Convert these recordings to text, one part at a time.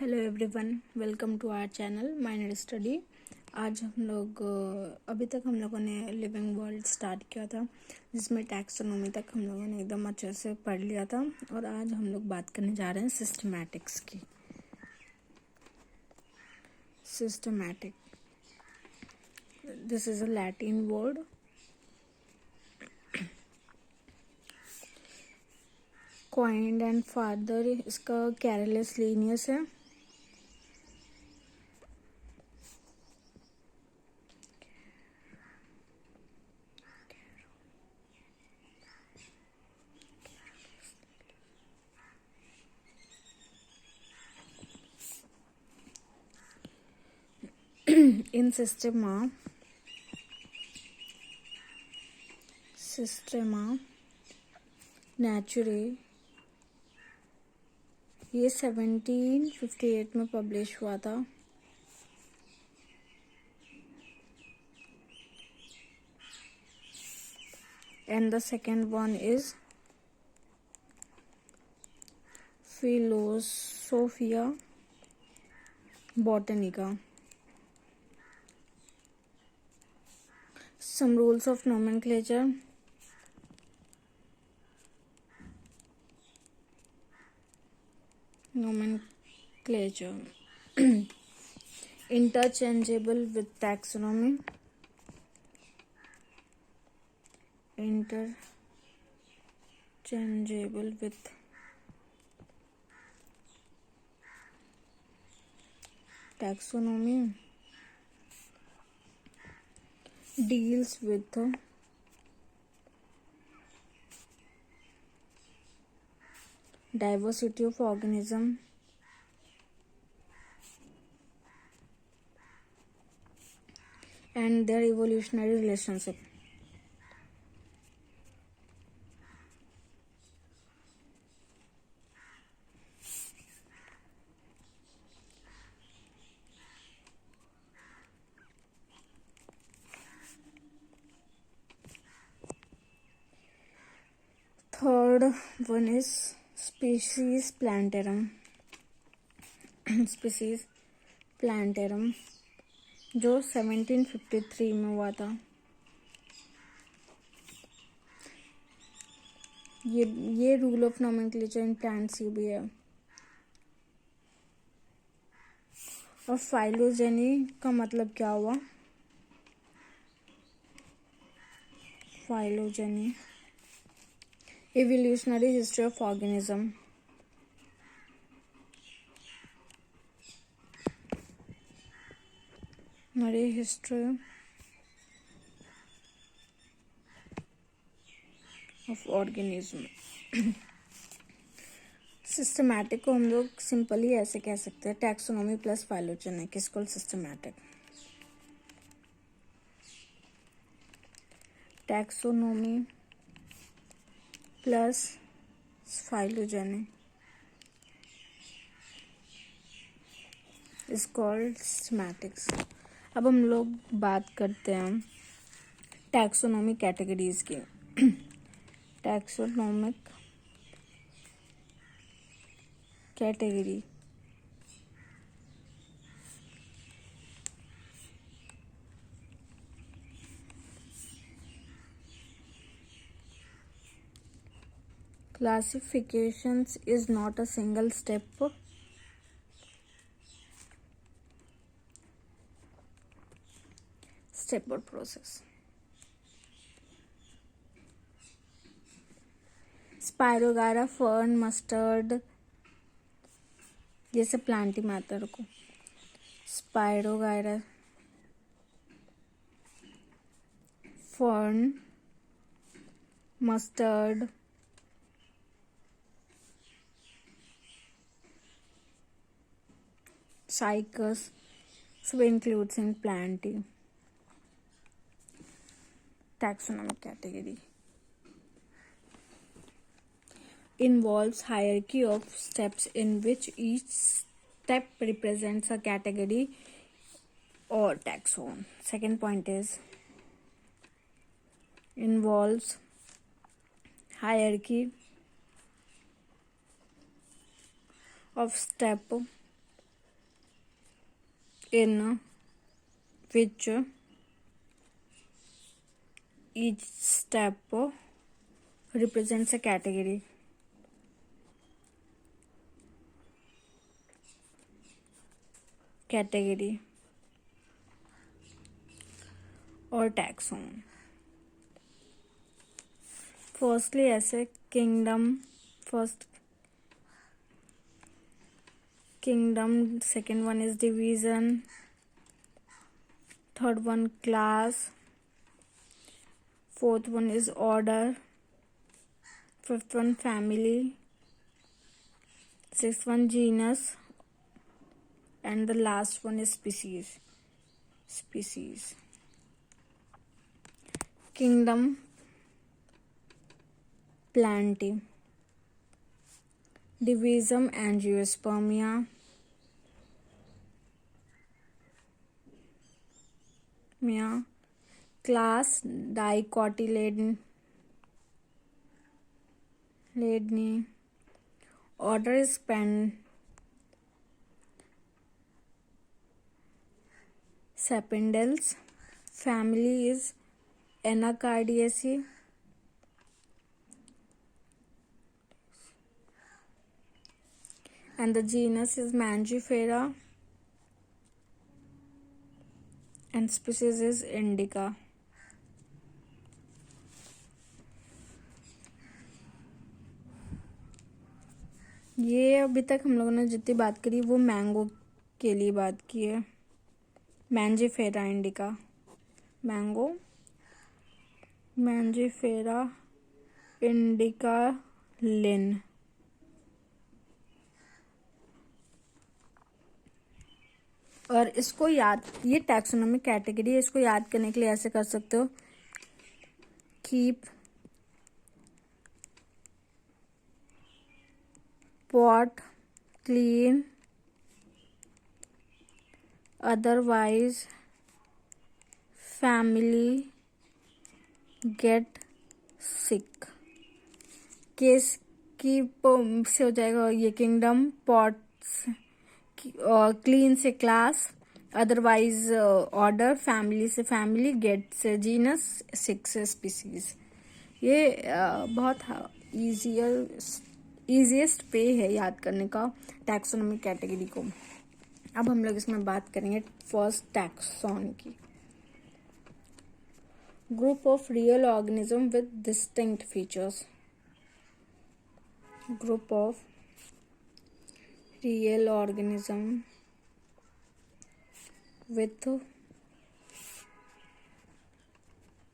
Hello everyone, welcome to our channel minor study. आज हम लोग अभी तक हम लोगों ने लिविंग वर्ल्ड स्टार्ट किया था, जिसमें टैक्सोनॉमी तक हम लोगों ने एकदम अच्छे से पढ़ लिया था। और आज हम लोग बात करने जा रहे हैं सिस्टमैटिक्स की। Systematic, this is a Latin word. Coined and father इसका कैरलेस लीनियस है। In Systema Naturae ये 1758 में पब्लिश हुआ था। And the second one is Philosophia Botanica. Some rules of nomenclature. Interchangeable with taxonomy. Interchangeable with taxonomy. Deals with diversity of organism and their evolutionary relationship. Third one is species plantarum. Species plantarum जो 1753 में हुआ था। ये rule of nomenclature in plants भी है। और phylogeny का मतलब क्या हुआ? Phylogeny evolutionary history of organism. History of organism. Systematic को हम लोग सिंपली ऐसे कह सकते हैं, taxonomy plus phylogenic is called systematic. Taxonomy plus phylogenic is called systematics. अब हम लोग बात करते हैं टैक्सोनॉमी कैटेगरीज की। Taxonomic category classifications is not a single step or process. Spirogyra, fern, mustard, ये सब प्लांटी मैटर को। स्पायरोगारा, फर्न, मस्टर्ड, साइकस सब includes in Plantae taxonomic category. Involves hierarchy of steps in which each step represents a category or taxon. Second point is involves hierarchy of step in which each step represents a category. Or taxon. Firstly, ऐसे first kingdom, second one is division, third one class, fourth one is order, fifth one family, sixth one genus, and the last one is species. Kingdom, Plantae. Division, Angiospermia. Class, Dicotyledone. Order is Sapindales. Family is Anacardiaceae. And the genus is Mangifera. And species is Indica. ये अभी तक हम लोगों ने जितनी बात करी वो मैंगो के लिए बात की है. Mangifera indica, mango, Mangifera indica लिन. और इसको याद, ये टैक्सोनॉमी कैटेगरी है, इसको याद करने के लिए ऐसे कर सकते हो. Keep pot clean, otherwise family get sick. Case की से हो जाएगा ये किंगडम, पॉट्स क्लीन से क्लास, अदरवाइज ऑर्डर, फैमिली से फैमिली, गेट से जीनस, सिक से स्पीसीज. ये बहुत ईजीएस्ट वे है याद करने का टैक्सोनॉमी कैटेगरी को. अब हम लोग इसमें बात करेंगे फर्स्ट टैक्सॉन की. Group of real organism with distinct features. Group of real organism with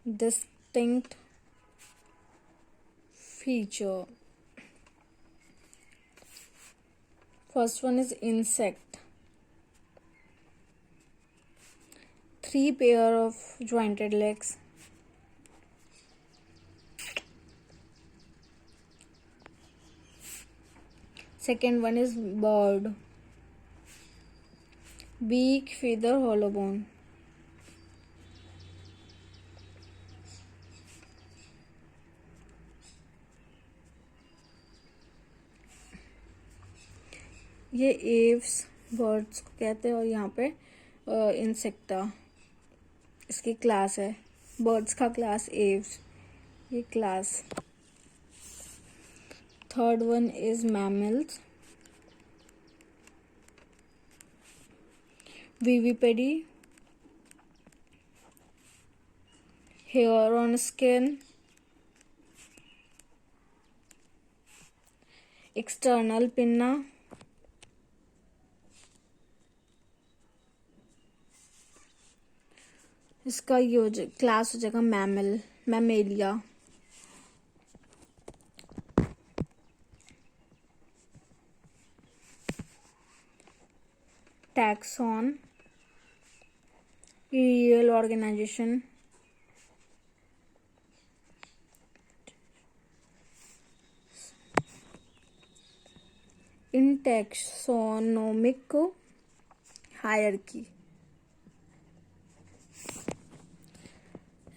distinct feature. First one is insect. 3 pair of jointed legs. Second one is bird. Beak, feather, hollow bone. ये Aves birds को कहते हैं और यहाँ पे insecta इसकी class है. Birds का क्लास एव्स, ये class. Third one is mammals. विविपेडी, hair on skin, external pinna, इसका ये क्लास हो जाएगा Mammalia. Taxon, real organisation. In taxonomic hierarchy.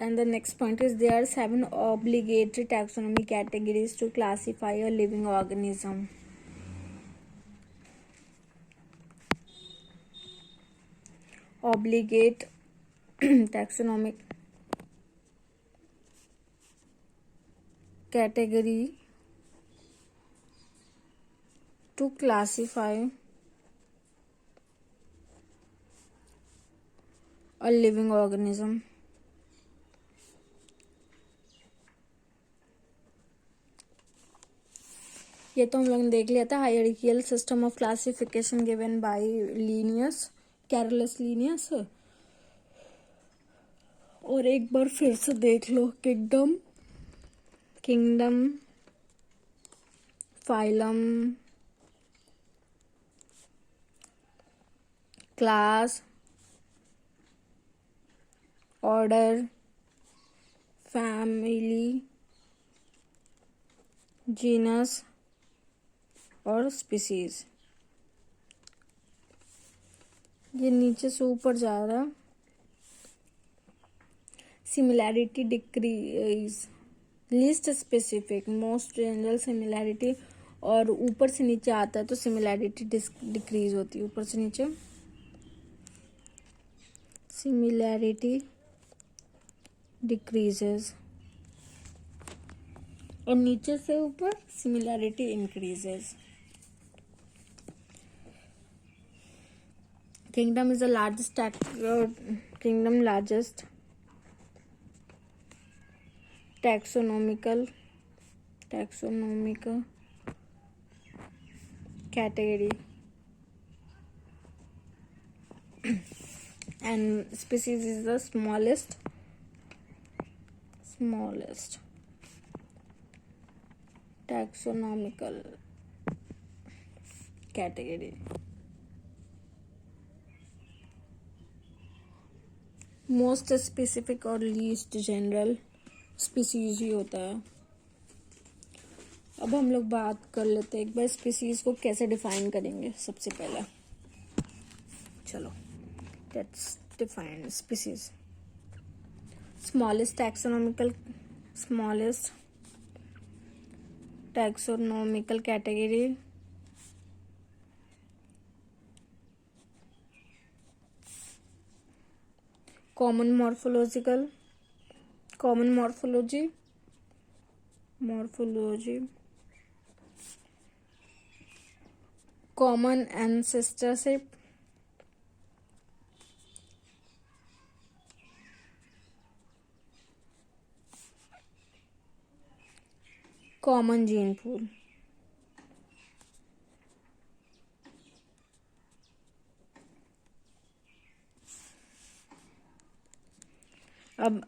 And the next point is there are 7 obligatory taxonomy categories to classify a living organism. obligate taxonomic category to classify a living organism. ये तो हम लोग ने देख लिया था, hierarchical system of classification given by Linnaeus, Carolus Linnaeus. और एक बार फिर से देख लो, kingdom, phylum, class, order, family, genus और स्पीसीज। ये नीचे से ऊपर जा रहा, similarity decrease, least specific, most general similarity, और ऊपर से नीचे आता है तो सिमिलैरिटी डिक्रीज होती है। ऊपर से नीचे सिमिलैरिटी डिक्रीजेस और नीचे से ऊपर similarity increases. Kingdom is the largest taxonomical category, and species is the smallest taxonomical category. Most specific और लीस्ट जनरल स्पीसीज ही होता है। अब हम लोग बात कर लेते हैं एक बार स्पीसीज को कैसे डिफाइन करेंगे। सबसे पहले चलो let's define species. Smallest taxonomical category, common morphology, common ancestorship, common gene pool। अब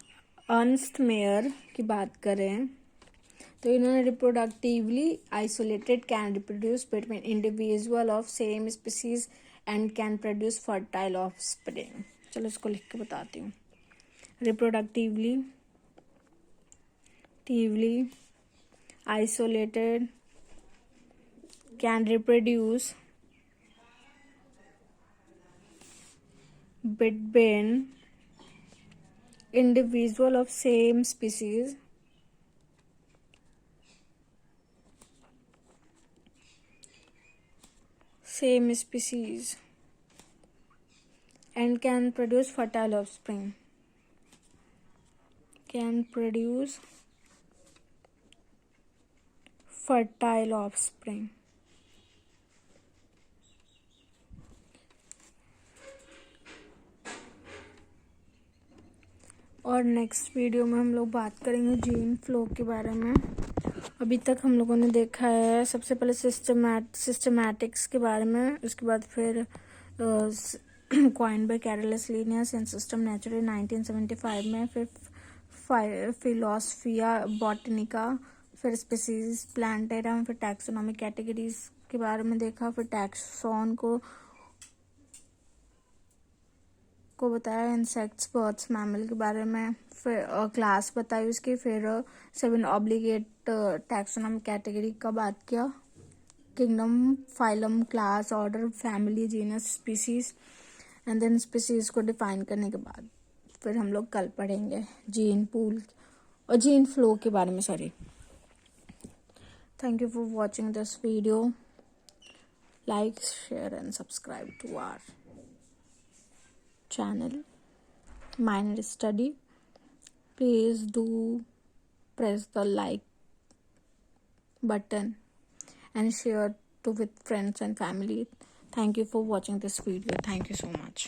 अर्नस्ट मेयर की बात करें तो इन्होंने reproductively isolated can reproduce between individual of same species and can produce fertile offspring. चलो इसको लिख के बताती हूँ। Reproductively isolated can reproduce between individual of same species and can produce fertile offspring, और नेक्स्ट वीडियो में हम लोग बात करेंगे जीन फ्लो के बारे में। अभी तक हम लोगों ने देखा है सबसे पहले सिस्टमैटिक्स के बारे में, उसके बाद फिर कॉइन्ड बाय कैरोलस लीनियस इन सिस्टम नेचुरली 1975 में, फिर फिलोसफिया बॉटनिका, फिर स्पीसीज प्लांटेरम, फिर टैक्सोनॉमिक कैटेगरीज के बारे में देखा, फिर टैक्सॉन को बताया, इंसेक्ट्स, बर्ड्स, मैमल के बारे में, फिर क्लास बताई उसकी, फिर 7 ऑब्लिगेट टैक्सोनॉमिक कैटेगरी का बात किया, kingdom, phylum, class, order, family, genus, species, and then species को डिफाइन करने के बाद फिर हम लोग कल पढ़ेंगे जीन पूल और जीन फ्लो के बारे में। Sorry. Thank you for watching this video. Like, share and subscribe to our channel Minor Study. Please do press the like button and share to with friends and family. Thank you for watching this video. Thank you so much.